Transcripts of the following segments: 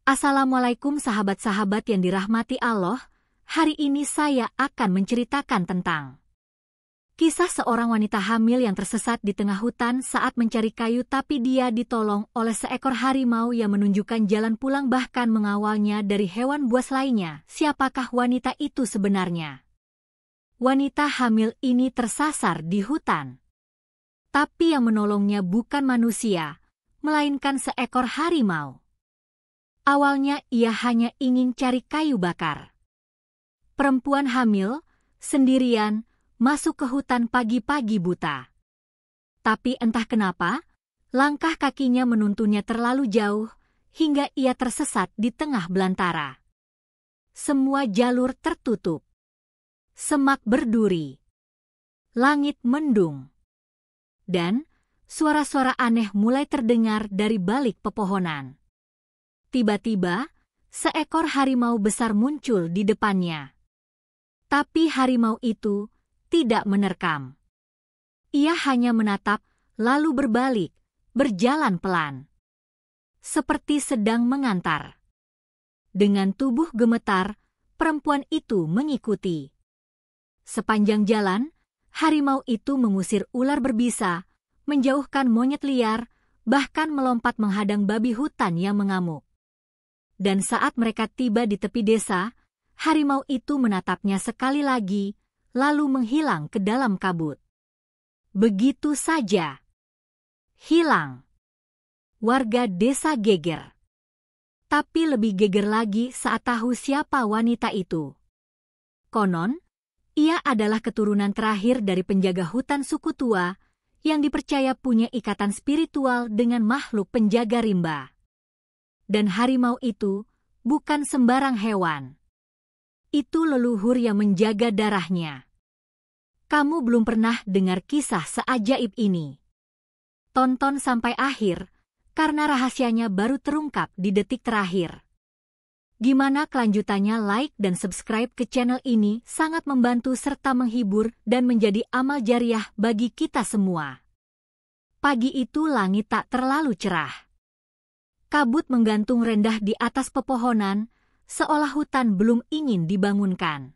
Assalamualaikum sahabat-sahabat yang dirahmati Allah. Hari ini saya akan menceritakan tentang kisah seorang wanita hamil yang tersesat di tengah hutan saat mencari kayu, tapi dia ditolong oleh seekor harimau yang menunjukkan jalan pulang bahkan mengawalnya dari hewan buas lainnya. Siapakah wanita itu sebenarnya? Wanita hamil ini tersasar di hutan, tapi yang menolongnya bukan manusia, melainkan seekor harimau. Awalnya ia hanya ingin cari kayu bakar. Perempuan hamil, sendirian, masuk ke hutan pagi-pagi buta. Tapi entah kenapa, langkah kakinya menuntunnya terlalu jauh, hingga ia tersesat di tengah belantara. Semua jalur tertutup. Semak berduri. Langit mendung. Dan suara-suara aneh mulai terdengar dari balik pepohonan. Tiba-tiba, seekor harimau besar muncul di depannya. Tapi harimau itu tidak menerkam. Ia hanya menatap, lalu berbalik, berjalan pelan. Seperti sedang mengantar. Dengan tubuh gemetar, perempuan itu mengikuti. Sepanjang jalan, harimau itu mengusir ular berbisa, menjauhkan monyet liar, bahkan melompat menghadang babi hutan yang mengamuk. Dan saat mereka tiba di tepi desa, harimau itu menatapnya sekali lagi, lalu menghilang ke dalam kabut. Begitu saja. Hilang. Warga desa geger. Tapi lebih geger lagi saat tahu siapa wanita itu. Konon, ia adalah keturunan terakhir dari penjaga hutan suku tua, yang dipercaya punya ikatan spiritual dengan makhluk penjaga rimba. Dan harimau itu bukan sembarang hewan. Itu leluhur yang menjaga darahnya. Kamu belum pernah dengar kisah seajaib ini? Tonton sampai akhir, karena rahasianya baru terungkap di detik terakhir. Gimana kelanjutannya? Like dan subscribe ke channel ini sangat membantu serta menghibur dan menjadi amal jariah bagi kita semua. Pagi itu langit tak terlalu cerah. Kabut menggantung rendah di atas pepohonan, seolah hutan belum ingin dibangunkan.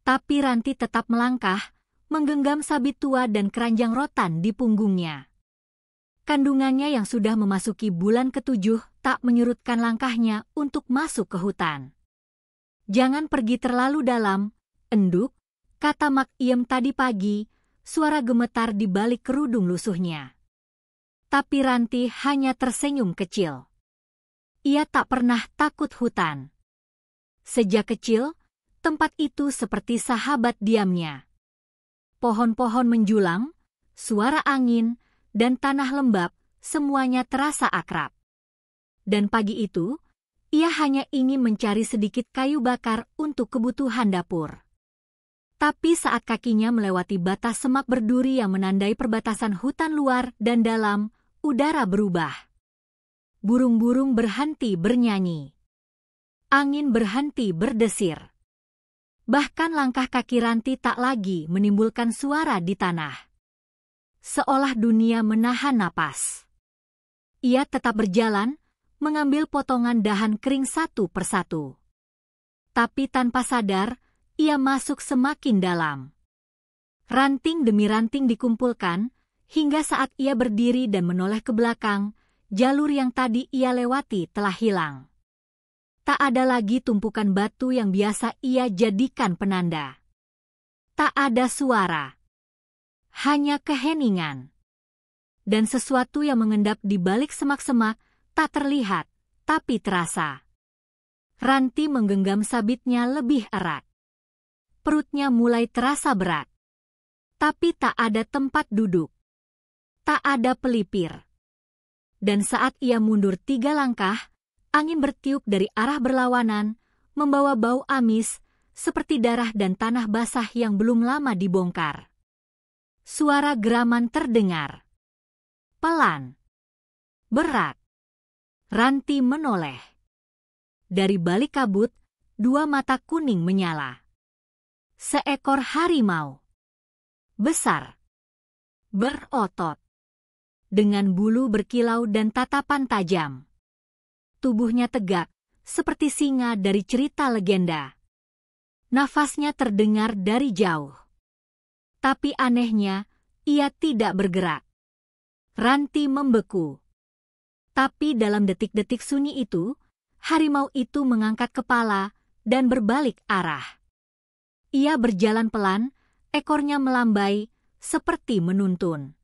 Tapi Ranti tetap melangkah, menggenggam sabit tua dan keranjang rotan di punggungnya. Kandungannya yang sudah memasuki bulan ke-7 tak menyurutkan langkahnya untuk masuk ke hutan. Jangan pergi terlalu dalam, enduk, kata Mak Iem tadi pagi, suara gemetar di balik kerudung lusuhnya. Tapi Ranti hanya tersenyum kecil. Ia tak pernah takut hutan. Sejak kecil, tempat itu seperti sahabat diamnya. Pohon-pohon menjulang, suara angin, dan tanah lembab, semuanya terasa akrab. Dan pagi itu, ia hanya ingin mencari sedikit kayu bakar untuk kebutuhan dapur. Tapi saat kakinya melewati batas semak berduri yang menandai perbatasan hutan luar dan dalam, udara berubah. Burung-burung berhenti bernyanyi. Angin berhenti berdesir. Bahkan langkah kaki Ranti tak lagi menimbulkan suara di tanah. Seolah dunia menahan napas. Ia tetap berjalan, mengambil potongan dahan kering satu persatu. Tapi tanpa sadar, ia masuk semakin dalam. Ranting demi ranting dikumpulkan, hingga saat ia berdiri dan menoleh ke belakang, jalur yang tadi ia lewati telah hilang. Tak ada lagi tumpukan batu yang biasa ia jadikan penanda. Tak ada suara. Hanya keheningan. Dan sesuatu yang mengendap di balik semak-semak, tak terlihat, tapi terasa. Ranti menggenggam sabitnya lebih erat. Perutnya mulai terasa berat. Tapi tak ada tempat duduk. Tak ada pelipir. Dan saat ia mundur 3 langkah, angin bertiup dari arah berlawanan, membawa bau amis, seperti darah dan tanah basah yang belum lama dibongkar. Suara geraman terdengar. Pelan. Berat. Ranti menoleh. Dari balik kabut, 2 mata kuning menyala. Seekor harimau. Besar. Berotot. Dengan bulu berkilau dan tatapan tajam. tubuhnya tegak, seperti singa dari cerita legenda. Nafasnya terdengar dari jauh. Tapi anehnya, ia tidak bergerak. Ranti membeku. Tapi dalam detik-detik sunyi itu, harimau itu mengangkat kepala dan berbalik arah. Ia berjalan pelan, ekornya melambai, seperti menuntun.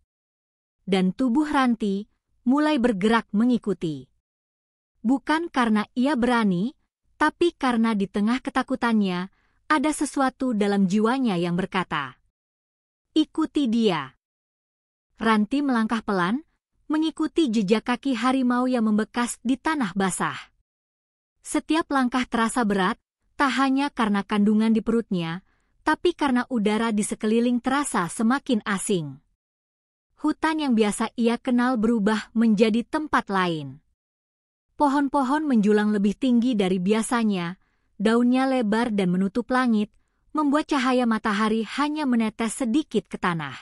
Dan tubuh Ranti mulai bergerak mengikuti. Bukan karena ia berani, tapi karena di tengah ketakutannya, ada sesuatu dalam jiwanya yang berkata, "Ikuti dia." Ranti melangkah pelan, mengikuti jejak kaki harimau yang membekas di tanah basah. Setiap langkah terasa berat, tak hanya karena kandungan di perutnya, tapi karena udara di sekeliling terasa semakin asing. Hutan yang biasa ia kenal berubah menjadi tempat lain. Pohon-pohon menjulang lebih tinggi dari biasanya, daunnya lebar dan menutup langit, membuat cahaya matahari hanya menetes sedikit ke tanah.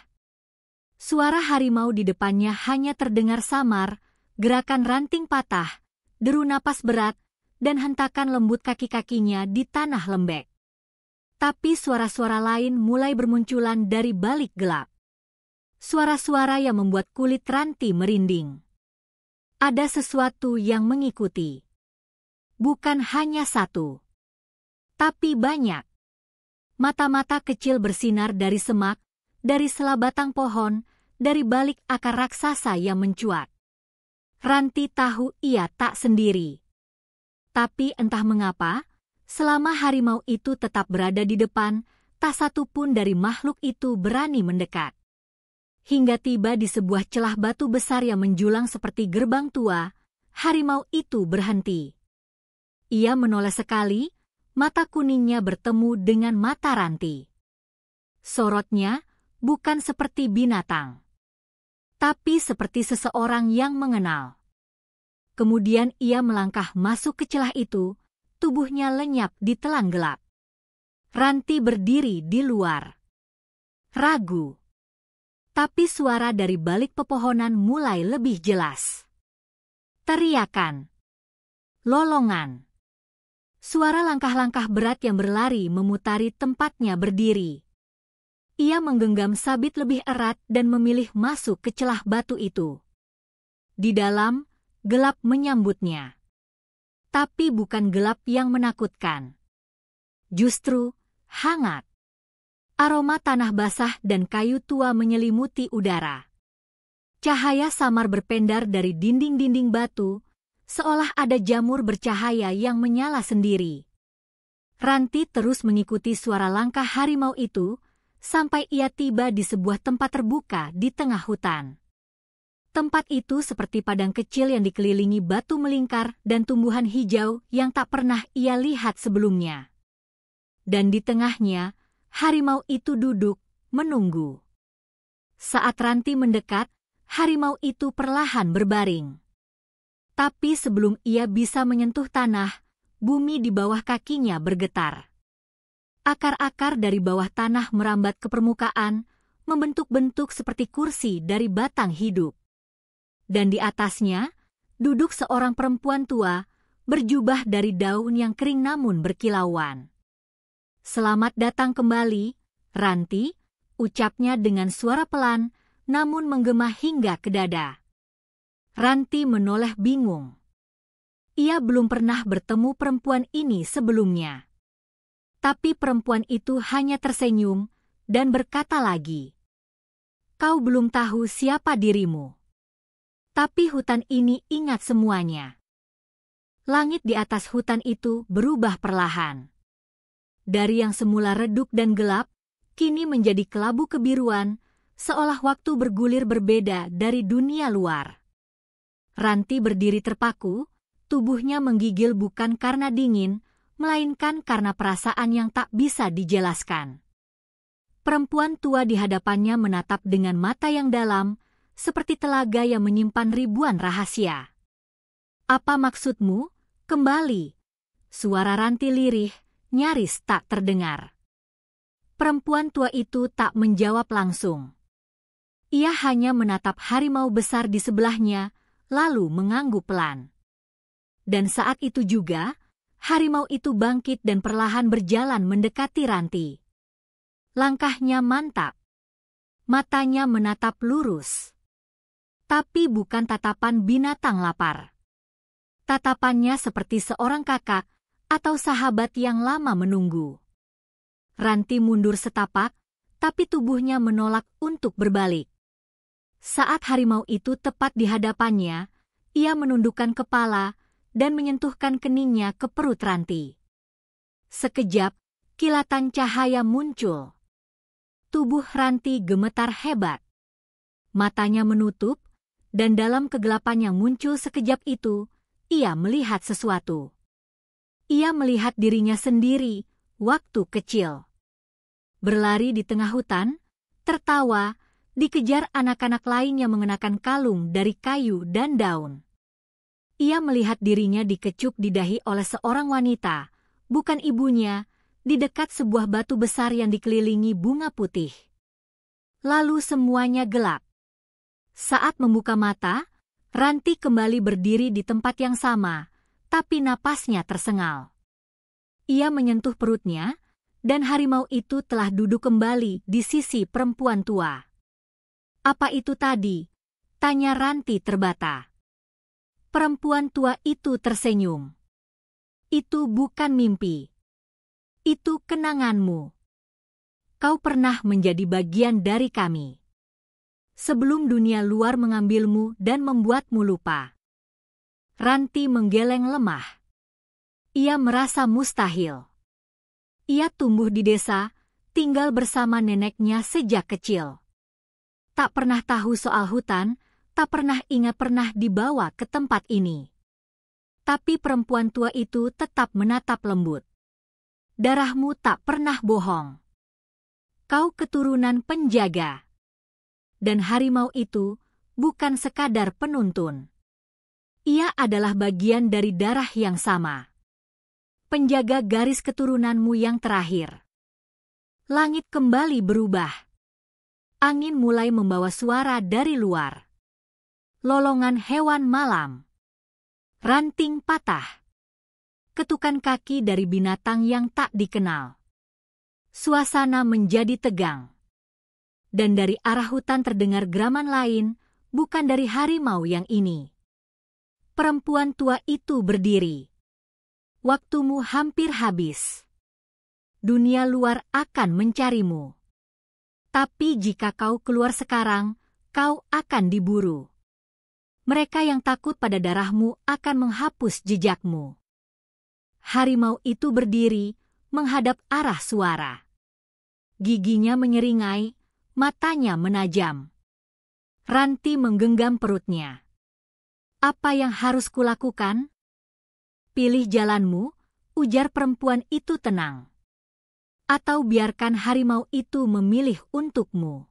Suara harimau di depannya hanya terdengar samar, gerakan ranting patah, deru napas berat, dan hentakan lembut kaki-kakinya di tanah lembek. Tapi suara-suara lain mulai bermunculan dari balik gelap. Suara-suara yang membuat kulit Ranti merinding. Ada sesuatu yang mengikuti. Bukan hanya satu, tapi banyak. Mata-mata kecil bersinar dari semak, dari sela batang pohon, dari balik akar raksasa yang mencuat. Ranti tahu ia tak sendiri. Tapi entah mengapa, selama harimau itu tetap berada di depan, tak satu pun dari makhluk itu berani mendekat. Hingga tiba di sebuah celah batu besar yang menjulang seperti gerbang tua, harimau itu berhenti. Ia menoleh sekali, mata kuningnya bertemu dengan mata Ranti. Sorotnya bukan seperti binatang, tapi seperti seseorang yang mengenal. Kemudian ia melangkah masuk ke celah itu, tubuhnya lenyap di telang gelap. Ranti berdiri di luar. Ragu. Tapi suara dari balik pepohonan mulai lebih jelas. Teriakan. Lolongan. Suara langkah-langkah berat yang berlari memutari tempatnya berdiri. Ia menggenggam sabit lebih erat dan memilih masuk ke celah batu itu. Di dalam, gelap menyambutnya. Tapi bukan gelap yang menakutkan. Justru, hangat. Aroma tanah basah dan kayu tua menyelimuti udara. Cahaya samar berpendar dari dinding-dinding batu, seolah ada jamur bercahaya yang menyala sendiri. Ranti terus mengikuti suara langkah harimau itu, sampai ia tiba di sebuah tempat terbuka di tengah hutan. Tempat itu seperti padang kecil yang dikelilingi batu melingkar dan tumbuhan hijau yang tak pernah ia lihat sebelumnya. Dan di tengahnya, harimau itu duduk, menunggu. Saat Ranti mendekat, harimau itu perlahan berbaring. Tapi sebelum ia bisa menyentuh tanah, bumi di bawah kakinya bergetar. Akar-akar dari bawah tanah merambat ke permukaan, membentuk bentuk seperti kursi dari batang hidup. Dan di atasnya, duduk seorang perempuan tua, berjubah dari daun yang kering namun berkilauan. "Selamat datang kembali, Ranti," ucapnya dengan suara pelan, namun menggema hingga ke dada. Ranti menoleh bingung. Ia belum pernah bertemu perempuan ini sebelumnya. Tapi perempuan itu hanya tersenyum dan berkata lagi, "Kau belum tahu siapa dirimu. Tapi hutan ini ingat semuanya." Langit di atas hutan itu berubah perlahan. Dari yang semula redup dan gelap, kini menjadi kelabu kebiruan, seolah waktu bergulir berbeda dari dunia luar. Ranti berdiri terpaku, tubuhnya menggigil bukan karena dingin, melainkan karena perasaan yang tak bisa dijelaskan. Perempuan tua di hadapannya menatap dengan mata yang dalam, seperti telaga yang menyimpan ribuan rahasia. "Apa maksudmu? Kembali." Suara Ranti lirih, nyaris tak terdengar. Perempuan tua itu tak menjawab langsung. Ia hanya menatap harimau besar di sebelahnya, lalu mengangguk pelan. Dan saat itu juga, harimau itu bangkit dan perlahan berjalan mendekati Ranti. Langkahnya mantap. Matanya menatap lurus. Tapi bukan tatapan binatang lapar. Tatapannya seperti seorang kakak atau sahabat yang lama menunggu. Ranti mundur setapak, tapi tubuhnya menolak untuk berbalik. Saat harimau itu tepat di hadapannya, ia menundukkan kepala dan menyentuhkan keningnya ke perut Ranti. Sekejap, kilatan cahaya muncul. Tubuh Ranti gemetar hebat. Matanya menutup, dan dalam kegelapan yang muncul sekejap itu, ia melihat sesuatu. Ia melihat dirinya sendiri, waktu kecil. Berlari di tengah hutan, tertawa, dikejar anak-anak lain yang mengenakan kalung dari kayu dan daun. Ia melihat dirinya dikecup di dahi oleh seorang wanita, bukan ibunya, di dekat sebuah batu besar yang dikelilingi bunga putih. Lalu semuanya gelap. Saat membuka mata, Ranti kembali berdiri di tempat yang sama, tapi napasnya tersengal. Ia menyentuh perutnya, dan harimau itu telah duduk kembali di sisi perempuan tua. "Apa itu tadi?" tanya Ranti terbata. Perempuan tua itu tersenyum. "Itu bukan mimpi. Itu kenanganmu. Kau pernah menjadi bagian dari kami. Sebelum dunia luar mengambilmu dan membuatmu lupa." Ranti menggeleng lemah. Ia merasa mustahil. Ia tumbuh di desa, tinggal bersama neneknya sejak kecil. Tak pernah tahu soal hutan, tak pernah ingat pernah dibawa ke tempat ini. Tapi perempuan tua itu tetap menatap lembut. "Darahmu tak pernah bohong. Kau keturunan penjaga. Dan harimau itu bukan sekadar penuntun. Ia adalah bagian dari darah yang sama. Penjaga garis keturunanmu yang terakhir." Langit kembali berubah. Angin mulai membawa suara dari luar. Lolongan hewan malam. Ranting patah. Ketukan kaki dari binatang yang tak dikenal. Suasana menjadi tegang. Dan dari arah hutan terdengar geraman lain, bukan dari harimau yang ini. Perempuan tua itu berdiri. "Waktumu hampir habis. Dunia luar akan mencarimu. Tapi jika kau keluar sekarang, kau akan diburu. Mereka yang takut pada darahmu akan menghapus jejakmu." Harimau itu berdiri, menghadap arah suara. Giginya menyeringai, matanya menajam. Ranti menggenggam perutnya. "Apa yang harus kulakukan?" "Pilih jalanmu," ujar perempuan itu tenang. "Atau biarkan harimau itu memilih untukmu."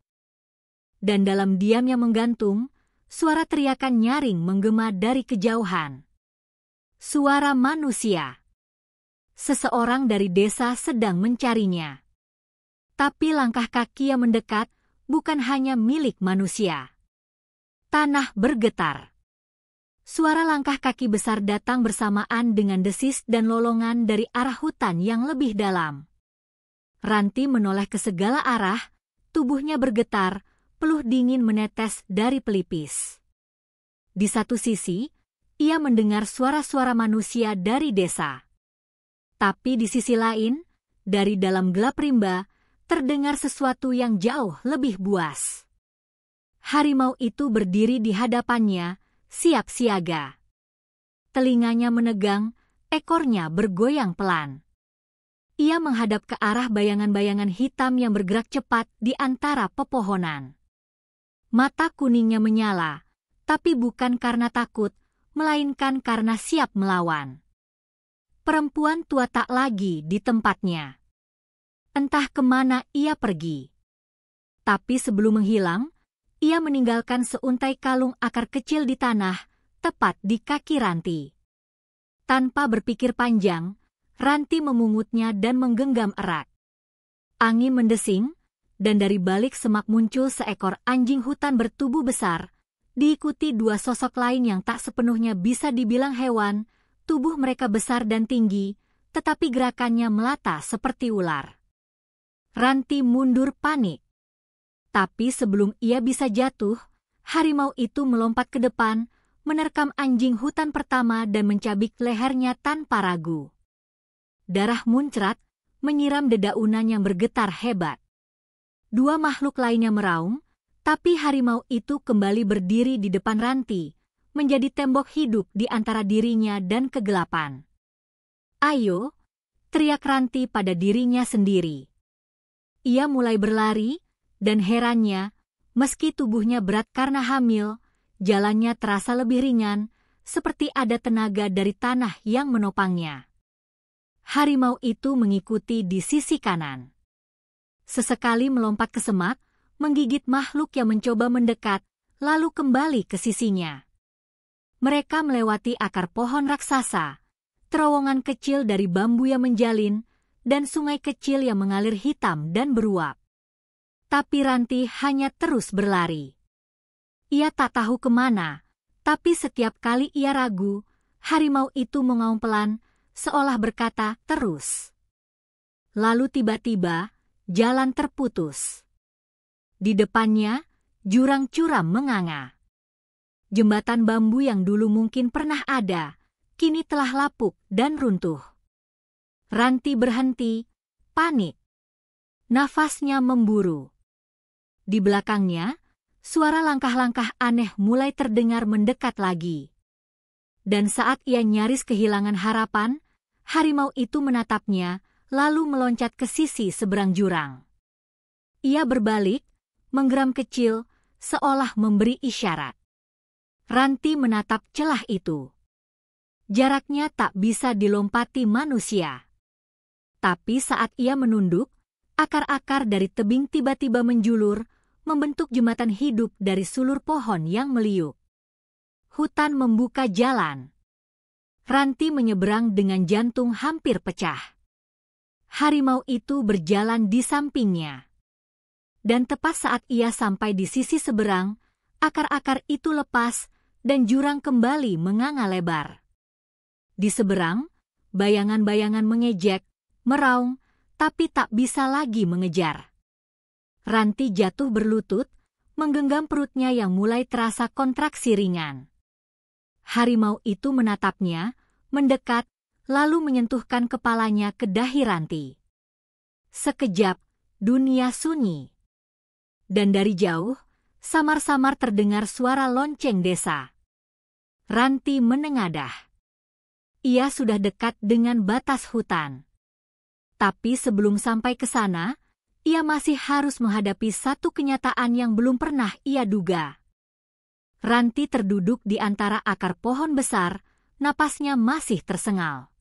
Dan dalam diam yang menggantung, suara teriakan nyaring menggema dari kejauhan. Suara manusia. Seseorang dari desa sedang mencarinya. Tapi langkah kaki yang mendekat bukan hanya milik manusia. Tanah bergetar. Suara langkah kaki besar datang bersamaan dengan desis dan lolongan dari arah hutan yang lebih dalam. Ranti menoleh ke segala arah, tubuhnya bergetar, peluh dingin menetes dari pelipis. Di satu sisi, ia mendengar suara-suara manusia dari desa. Tapi di sisi lain, dari dalam gelap rimba, terdengar sesuatu yang jauh lebih buas. Harimau itu berdiri di hadapannya, siap siaga. Telinganya menegang, ekornya bergoyang pelan. Ia menghadap ke arah bayangan-bayangan hitam yang bergerak cepat di antara pepohonan. Mata kuningnya menyala, tapi bukan karena takut, melainkan karena siap melawan. Perempuan tua tak lagi di tempatnya. Entah kemana ia pergi. Tapi sebelum menghilang, ia meninggalkan seuntai kalung akar kecil di tanah, tepat di kaki Ranti. Tanpa berpikir panjang, Ranti memungutnya dan menggenggam erat. Angin mendesing, dan dari balik semak muncul seekor anjing hutan bertubuh besar, diikuti dua sosok lain yang tak sepenuhnya bisa dibilang hewan, Tubuh mereka besar dan tinggi, tetapi gerakannya melata seperti ular. Ranti mundur panik. Tapi sebelum ia bisa jatuh, harimau itu melompat ke depan, menerkam anjing hutan pertama dan mencabik lehernya tanpa ragu. Darah muncrat, menyiram dedaunan yang bergetar hebat. Dua makhluk lainnya meraung, tapi harimau itu kembali berdiri di depan Ranti, menjadi tembok hidup di antara dirinya dan kegelapan. "Ayo!" teriak Ranti pada dirinya sendiri. Ia mulai berlari, dan herannya, meski tubuhnya berat karena hamil, jalannya terasa lebih ringan, seperti ada tenaga dari tanah yang menopangnya. Harimau itu mengikuti di sisi kanan. Sesekali melompat ke semak, menggigit makhluk yang mencoba mendekat, lalu kembali ke sisinya. Mereka melewati akar pohon raksasa, terowongan kecil dari bambu yang menjalin, dan sungai kecil yang mengalir hitam dan beruap. Tapi Ranti hanya terus berlari. Ia tak tahu kemana, tapi setiap kali ia ragu, harimau itu mengaum pelan, seolah berkata, "Terus." Lalu tiba-tiba, jalan terputus. Di depannya, jurang curam menganga. Jembatan bambu yang dulu mungkin pernah ada, kini telah lapuk dan runtuh. Ranti berhenti, panik. Nafasnya memburu. Di belakangnya, suara langkah-langkah aneh mulai terdengar mendekat lagi. Dan saat ia nyaris kehilangan harapan, harimau itu menatapnya, lalu meloncat ke sisi seberang jurang. Ia berbalik, menggeram kecil, seolah memberi isyarat. Ranti menatap celah itu. Jaraknya tak bisa dilompati manusia. Tapi saat ia menunduk, akar-akar dari tebing tiba-tiba menjulur, membentuk jembatan hidup dari sulur pohon yang meliuk. Hutan membuka jalan. Ranti menyeberang dengan jantung hampir pecah. Harimau itu berjalan di sampingnya. Dan tepat saat ia sampai di sisi seberang, akar-akar itu lepas dan jurang kembali menganga lebar. Di seberang, bayangan-bayangan mengejek, meraung, tapi tak bisa lagi mengejar. Ranti jatuh berlutut, menggenggam perutnya yang mulai terasa kontraksi ringan. Harimau itu menatapnya, mendekat, lalu menyentuhkan kepalanya ke dahi Ranti. Sekejap, dunia sunyi. Dan dari jauh, samar-samar terdengar suara lonceng desa. Ranti menengadah. Ia sudah dekat dengan batas hutan. Tapi sebelum sampai ke sana, ia masih harus menghadapi satu kenyataan yang belum pernah ia duga. Ranti terduduk di antara akar pohon besar, napasnya masih tersengal.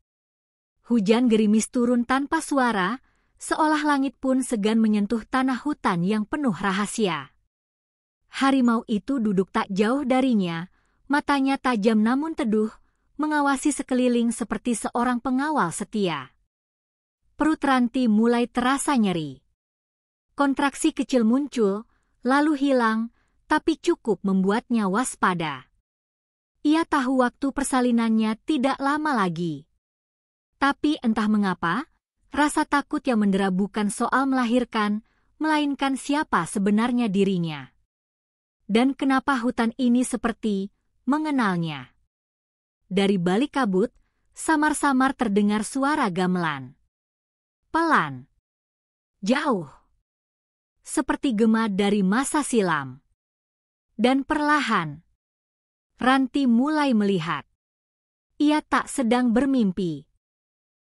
Hujan gerimis turun tanpa suara, seolah langit pun segan menyentuh tanah hutan yang penuh rahasia. Harimau itu duduk tak jauh darinya, matanya tajam namun teduh, mengawasi sekeliling seperti seorang pengawal setia. Perut Ranti mulai terasa nyeri. Kontraksi kecil muncul, lalu hilang, tapi cukup membuatnya waspada. Ia tahu waktu persalinannya tidak lama lagi. Tapi entah mengapa, rasa takut yang mendera bukan soal melahirkan, melainkan siapa sebenarnya dirinya. Dan kenapa hutan ini seperti mengenalnya. Dari balik kabut, samar-samar terdengar suara gamelan. Pelan. Jauh. Seperti gema dari masa silam. Dan perlahan, Ranti mulai melihat. Ia tak sedang bermimpi.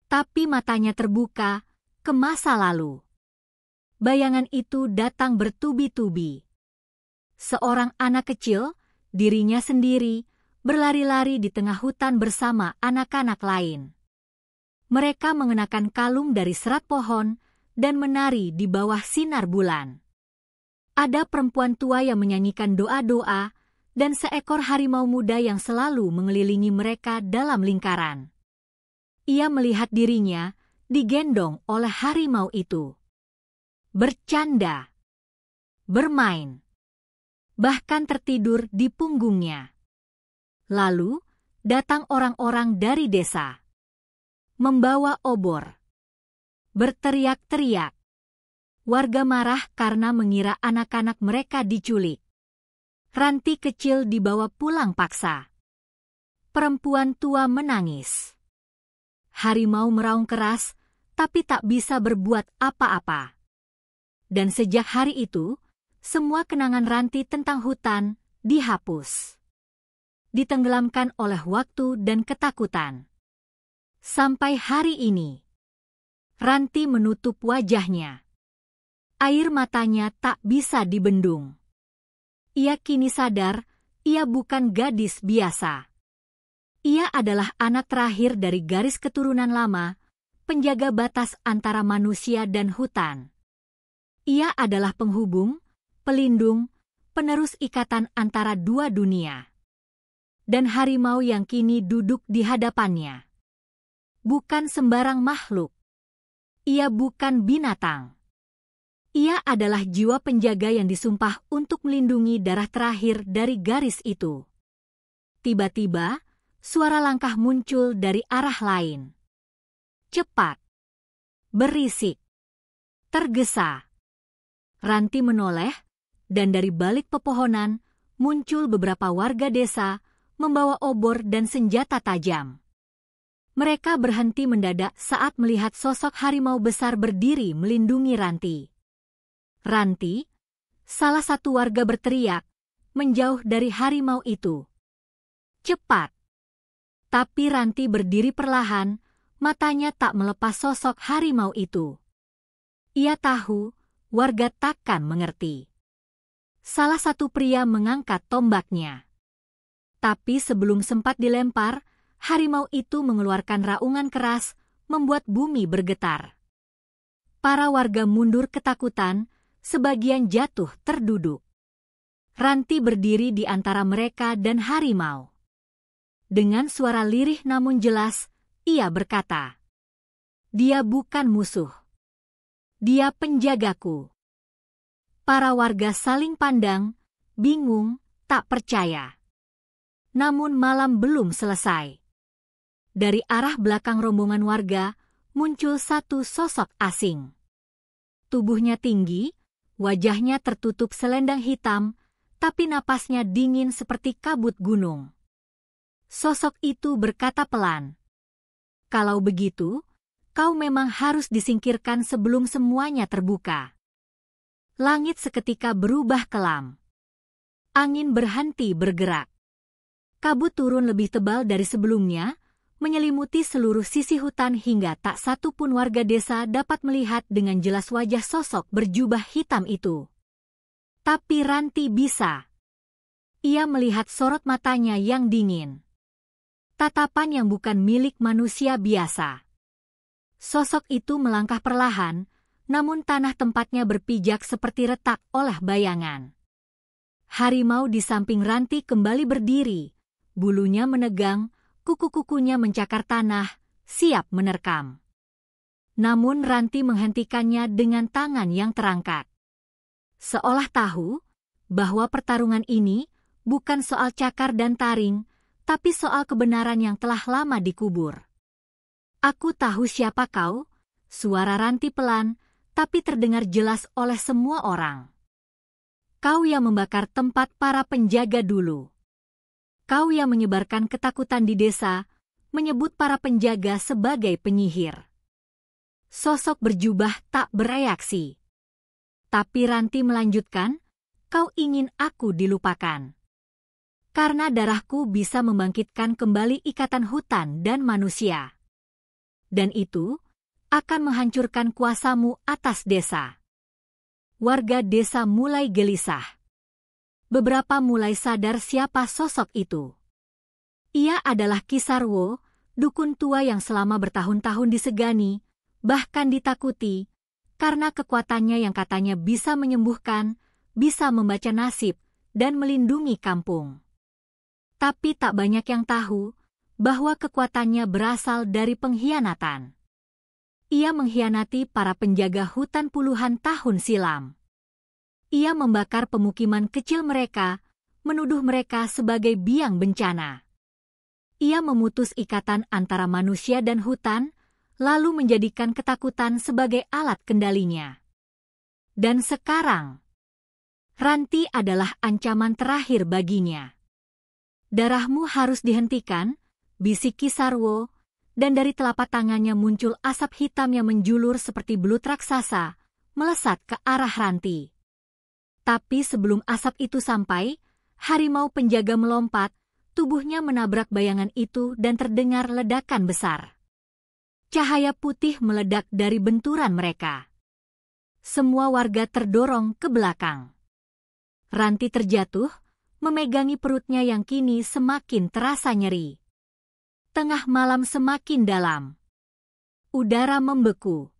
Tapi matanya terbuka ke masa lalu. Bayangan itu datang bertubi-tubi. Seorang anak kecil, dirinya sendiri, berlari-lari di tengah hutan bersama anak-anak lain. Mereka mengenakan kalung dari serat pohon dan menari di bawah sinar bulan. Ada perempuan tua yang menyanyikan doa-doa dan seekor harimau muda yang selalu mengelilingi mereka dalam lingkaran. Ia melihat dirinya digendong oleh harimau itu. Bercanda. Bermain. Bahkan tertidur di punggungnya. Lalu, datang orang-orang dari desa. Membawa obor. Berteriak-teriak. Warga marah karena mengira anak-anak mereka diculik. Ranti kecil dibawa pulang paksa. Perempuan tua menangis. Harimau meraung keras, tapi tak bisa berbuat apa-apa. Dan sejak hari itu, semua kenangan Ranti tentang hutan dihapus. Ditenggelamkan oleh waktu dan ketakutan. Sampai hari ini, Ranti menutup wajahnya. Air matanya tak bisa dibendung. Ia kini sadar, ia bukan gadis biasa. Ia adalah anak terakhir dari garis keturunan lama, penjaga batas antara manusia dan hutan. Ia adalah penghubung, pelindung, penerus ikatan antara dua dunia. Dan harimau yang kini duduk di hadapannya bukan sembarang makhluk. Ia bukan binatang. Ia adalah jiwa penjaga yang disumpah untuk melindungi darah terakhir dari garis itu. Tiba-tiba, suara langkah muncul dari arah lain. Cepat. Berisik. Tergesa. Ranti menoleh, dan dari balik pepohonan muncul beberapa warga desa membawa obor dan senjata tajam. Mereka berhenti mendadak saat melihat sosok harimau besar berdiri melindungi Ranti. Ranti, salah satu warga berteriak, menjauh dari harimau itu. Cepat! Tapi Ranti berdiri perlahan, matanya tak melepas sosok harimau itu. Ia tahu, warga takkan mengerti. Salah satu pria mengangkat tombaknya. Tapi sebelum sempat dilempar, harimau itu mengeluarkan raungan keras, membuat bumi bergetar. Para warga mundur ketakutan, sebagian jatuh terduduk. Ranti berdiri di antara mereka dan harimau. Dengan suara lirih namun jelas, ia berkata, "Dia bukan musuh. Dia penjagaku." Para warga saling pandang, bingung, tak percaya. Namun malam belum selesai. Dari arah belakang rombongan warga, muncul satu sosok asing. Tubuhnya tinggi, wajahnya tertutup selendang hitam, tapi napasnya dingin seperti kabut gunung. Sosok itu berkata pelan, "Kalau begitu, kau memang harus disingkirkan sebelum semuanya terbuka." Langit seketika berubah kelam. Angin berhenti bergerak. Kabut turun lebih tebal dari sebelumnya, menyelimuti seluruh sisi hutan hingga tak satu pun warga desa dapat melihat dengan jelas wajah sosok berjubah hitam itu. Tapi Ranti bisa. Ia melihat sorot matanya yang dingin. Tatapan yang bukan milik manusia biasa. Sosok itu melangkah perlahan, namun tanah tempatnya berpijak seperti retak oleh bayangan. Harimau di samping Ranti kembali berdiri, bulunya menegang, kuku-kukunya mencakar tanah, siap menerkam. Namun Ranti menghentikannya dengan tangan yang terangkat. Seolah tahu bahwa pertarungan ini bukan soal cakar dan taring, tapi soal kebenaran yang telah lama dikubur. "Aku tahu siapa kau," suara Ranti pelan, tapi terdengar jelas oleh semua orang. "Kau yang membakar tempat para penjaga dulu. Kau yang menyebarkan ketakutan di desa, menyebut para penjaga sebagai penyihir." Sosok berjubah tak bereaksi. Tapi Ranti melanjutkan, "Kau ingin aku dilupakan. Karena darahku bisa membangkitkan kembali ikatan hutan dan manusia. Dan itu akan menghancurkan kuasamu atas desa." Warga desa mulai gelisah. Beberapa mulai sadar siapa sosok itu. Ia adalah Kisarwo, dukun tua yang selama bertahun-tahun disegani, bahkan ditakuti, karena kekuatannya yang katanya bisa menyembuhkan, bisa membaca nasib, dan melindungi kampung. Tapi tak banyak yang tahu bahwa kekuatannya berasal dari pengkhianatan. Ia mengkhianati para penjaga hutan puluhan tahun silam. Ia membakar pemukiman kecil mereka, menuduh mereka sebagai biang bencana. Ia memutus ikatan antara manusia dan hutan, lalu menjadikan ketakutan sebagai alat kendalinya. Dan sekarang, Ranti adalah ancaman terakhir baginya. Darahmu harus dihentikan, bisik Ki Sarwo, dan dari telapak tangannya muncul asap hitam yang menjulur seperti belut raksasa, melesat ke arah Ranti. Tapi sebelum asap itu sampai, harimau penjaga melompat, tubuhnya menabrak bayangan itu dan terdengar ledakan besar. Cahaya putih meledak dari benturan mereka. Semua warga terdorong ke belakang. Ranti terjatuh, memegangi perutnya yang kini semakin terasa nyeri. Tengah malam semakin dalam. Udara membeku.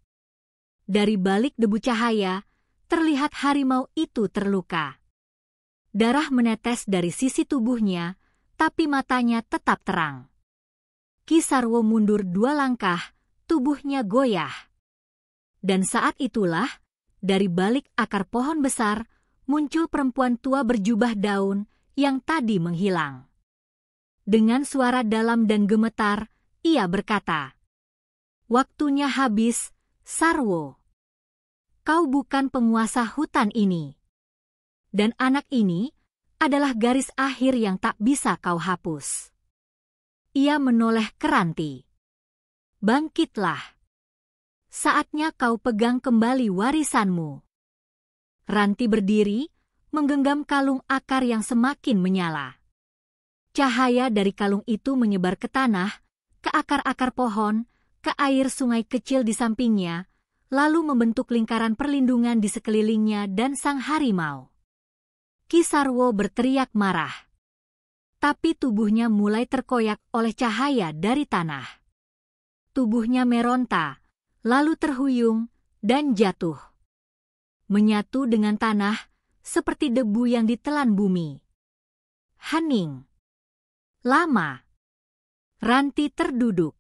Dari balik debu cahaya, terlihat harimau itu terluka. Darah menetes dari sisi tubuhnya, tapi matanya tetap terang. Ki Sarwo mundur 2 langkah, tubuhnya goyah. Dan saat itulah, dari balik akar pohon besar, muncul perempuan tua berjubah daun yang tadi menghilang. Dengan suara dalam dan gemetar, ia berkata, "Waktunya habis, Sarwo. Kau bukan penguasa hutan ini. Dan anak ini adalah garis akhir yang tak bisa kau hapus." Ia menoleh ke Ranti. "Bangkitlah. Saatnya kau pegang kembali warisanmu." Ranti berdiri, menggenggam kalung akar yang semakin menyala. Cahaya dari kalung itu menyebar ke tanah, ke akar-akar pohon, ke air sungai kecil di sampingnya, lalu membentuk lingkaran perlindungan di sekelilingnya dan sang harimau. Ki Sarwo berteriak marah. Tapi tubuhnya mulai terkoyak oleh cahaya dari tanah. Tubuhnya meronta, lalu terhuyung, dan jatuh. Menyatu dengan tanah, seperti debu yang ditelan bumi. Hening. Lama. Ranti terduduk.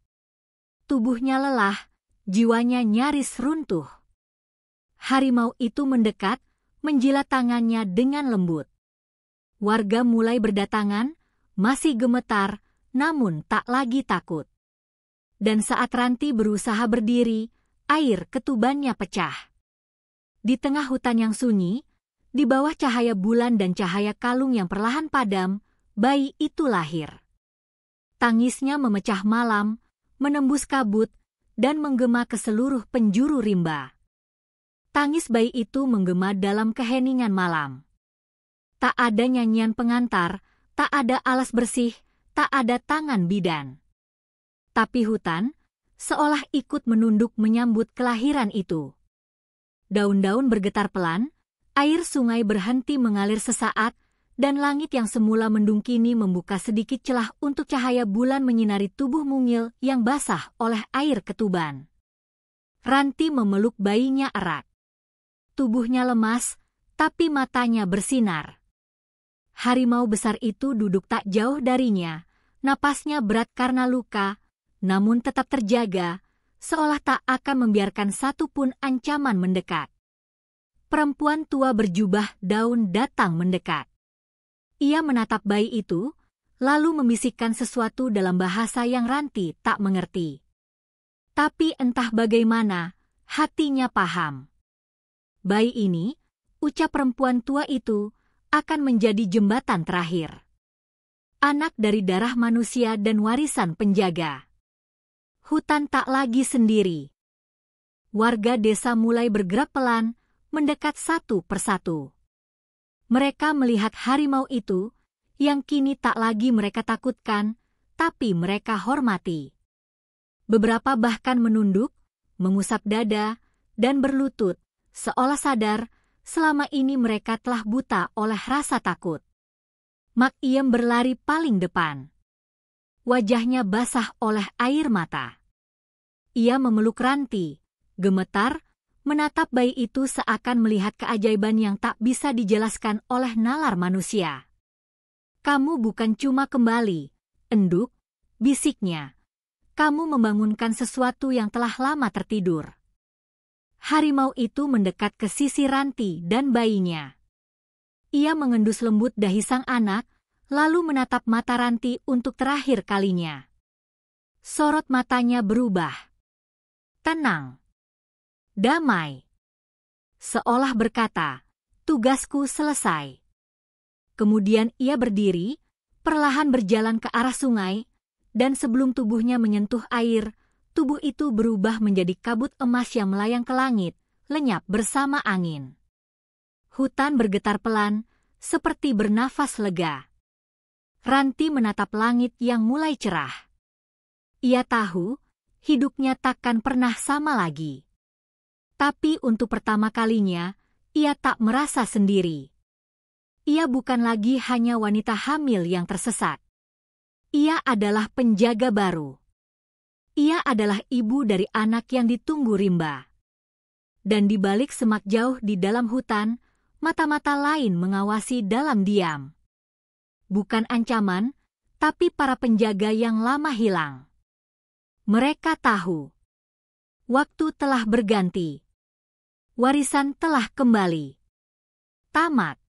Tubuhnya lelah, jiwanya nyaris runtuh. Harimau itu mendekat, menjilat tangannya dengan lembut. Warga mulai berdatangan, masih gemetar, namun tak lagi takut. Dan saat Ranti berusaha berdiri, air ketubannya pecah. Di tengah hutan yang sunyi, di bawah cahaya bulan dan cahaya kalung yang perlahan padam, bayi itu lahir. Tangisnya memecah malam, menembus kabut, dan menggema ke seluruh penjuru rimba. Tangis bayi itu menggema dalam keheningan malam. Tak ada nyanyian pengantar, tak ada alas bersih, tak ada tangan bidan. Tapi hutan, seolah ikut menunduk menyambut kelahiran itu. Daun-daun bergetar pelan, air sungai berhenti mengalir sesaat, dan langit yang semula mendung kini membuka sedikit celah untuk cahaya bulan menyinari tubuh mungil yang basah oleh air ketuban. Ranti memeluk bayinya erat. Tubuhnya lemas, tapi matanya bersinar. Harimau besar itu duduk tak jauh darinya, napasnya berat karena luka, namun tetap terjaga, seolah tak akan membiarkan satu pun ancaman mendekat. Perempuan tua berjubah daun datang mendekat. Ia menatap bayi itu, lalu membisikkan sesuatu dalam bahasa yang Ranti tak mengerti. Tapi entah bagaimana, hatinya paham. Bayi ini, ucap perempuan tua itu, akan menjadi jembatan terakhir. Anak dari darah manusia dan warisan penjaga. Hutan tak lagi sendiri. Warga desa mulai bergerak pelan, mendekat satu persatu. Mereka melihat harimau itu, yang kini tak lagi mereka takutkan, tapi mereka hormati. Beberapa bahkan menunduk, mengusap dada, dan berlutut, seolah sadar, selama ini mereka telah buta oleh rasa takut. Mak Iem berlari paling depan. Wajahnya basah oleh air mata. Ia memeluk Ranti, gemetar, menatap bayi itu seakan melihat keajaiban yang tak bisa dijelaskan oleh nalar manusia. "Kamu bukan cuma kembali, enduk," bisiknya. "Kamu membangunkan sesuatu yang telah lama tertidur." Harimau itu mendekat ke sisi Ranti dan bayinya. Ia mengendus lembut dahi sang anak, lalu menatap mata Ranti untuk terakhir kalinya. Sorot matanya berubah. Tenang. Damai. Seolah berkata, tugasku selesai. Kemudian ia berdiri, perlahan berjalan ke arah sungai, dan sebelum tubuhnya menyentuh air, tubuh itu berubah menjadi kabut emas yang melayang ke langit, lenyap bersama angin. Hutan bergetar pelan, seperti bernafas lega. Ranti menatap langit yang mulai cerah. Ia tahu, hidupnya takkan pernah sama lagi. Tapi untuk pertama kalinya, ia tak merasa sendiri. Ia bukan lagi hanya wanita hamil yang tersesat. Ia adalah penjaga baru. Ia adalah ibu dari anak yang ditunggu rimba. Dan di balik semak jauh di dalam hutan, mata-mata lain mengawasi dalam diam. Bukan ancaman, tapi para penjaga yang lama hilang. Mereka tahu. Waktu telah berganti. Warisan telah kembali. Tamat.